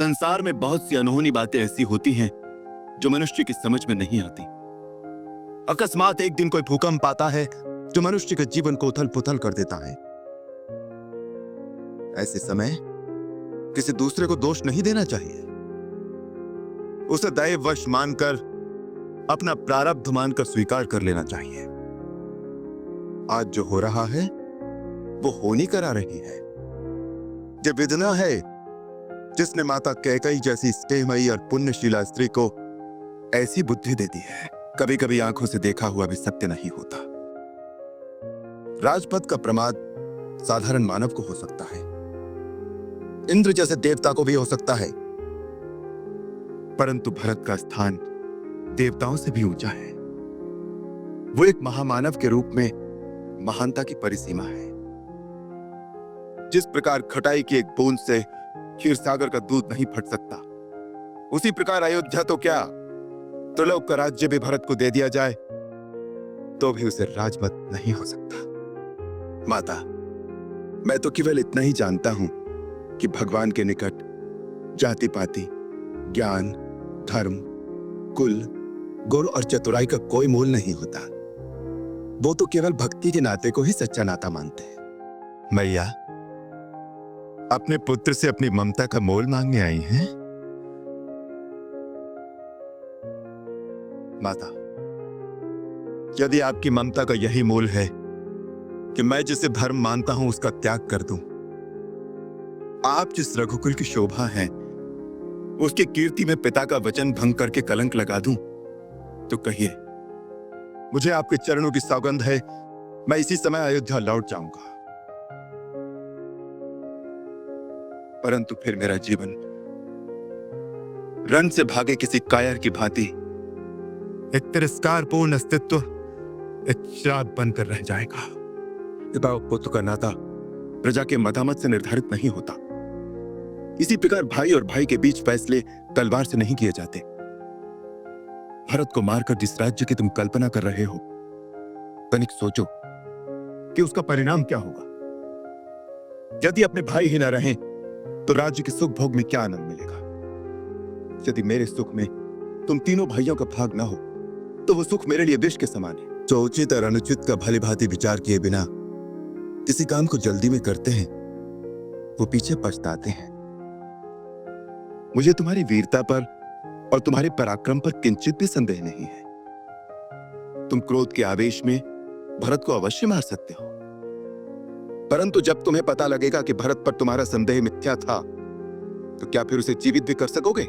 संसार में बहुत सी अनहोनी बातें ऐसी होती हैं जो मनुष्य की समझ में नहीं आती। अकस्मात एक दिन कोई भूकंप आता है जो मनुष्य के जीवन को उथल पुथल कर देता है। ऐसे समय किसी दूसरे को दोष नहीं देना चाहिए, उसे दैववश मानकर, अपना प्रारब्ध मानकर स्वीकार कर लेना चाहिए। आज जो हो रहा है वो होनी करा रही है। ये विधना है जिसने माता कैकेयी जैसी स्नेहमयी और पुण्यशीला स्त्री को ऐसी बुद्धि दे दी है। कभी कभी आंखों से देखा हुआ भी सत्य नहीं होता। राजपद का प्रमाद साधारण मानव को हो सकता है, इंद्र जैसे देवता को भी हो सकता है, परंतु भरत का स्थान देवताओं से भी ऊंचा है। वो एक महामानव के रूप में महानता की परिसीमा है। जिस प्रकार खटाई की एक बूंद से क्षीर सागर का दूध नहीं फट सकता, उसी प्रकार अयोध्या तो क्या, त्रिलोक का राज्य भी भरत को दे दिया जाए तो भी उसे राजमत नहीं हो सकता। माता, मैं तो केवल इतना ही जानता हूं कि भगवान के निकट जाति पाति, ज्ञान, धर्म, कुल, गुण और चतुराई का कोई मोल नहीं होता। वो तो केवल भक्ति के नाते को ही सच्चा नाता मानते हैं। मैया अपने पुत्र से अपनी ममता का मोल मांगने आई हैं? माता, यदि आपकी ममता का यही मोल है कि मैं जिसे धर्म मानता हूं उसका त्याग कर दूं, आप जिस रघुकुल की शोभा हैं उसकी कीर्ति में पिता का वचन भंग करके कलंक लगा दूं, तो कहिए, मुझे आपके चरणों की सौगंध है, मैं इसी समय अयोध्या लौट जाऊंगा। परंतु फिर मेरा जीवन रण से भागे किसी कायर की भांति एक तिरस्कारपूर्ण अस्तित्व, एक श्राप बनकर रह जाएगा। पिता और पुत्र का नाता प्रजा के मतामत से निर्धारित नहीं होता। इसी प्रकार भाई और भाई के बीच फैसले तलवार से नहीं किए जाते। भरत को मारकर जिस राज्य की तुम कल्पना कर रहे हो, तनिक सोचो कि उसका परिणाम क्या होगा। यदि अपने भाई ही न रहें तो राज्य के सुख भोग में क्या आनंद मिलेगा। यदि मेरे सुख में तुम तीनों भाइयों का भाग ना हो तो वो सुख मेरे लिए विष के समान है। जो उचित और अनुचित का भली भांति विचार किए बिना किसी काम को जल्दी में करते हैं वो पीछे पछताते हैं। मुझे तुम्हारी वीरता पर और तुम्हारे पराक्रम पर किंचित भी संदेह नहीं है। तुम क्रोध के आवेश में भरत को अवश्य मार सकते हो, परंतु जब तुम्हें पता लगेगा कि भरत पर तुम्हारा संदेह मिथ्या था, तो क्या फिर उसे जीवित भी कर सकोगे?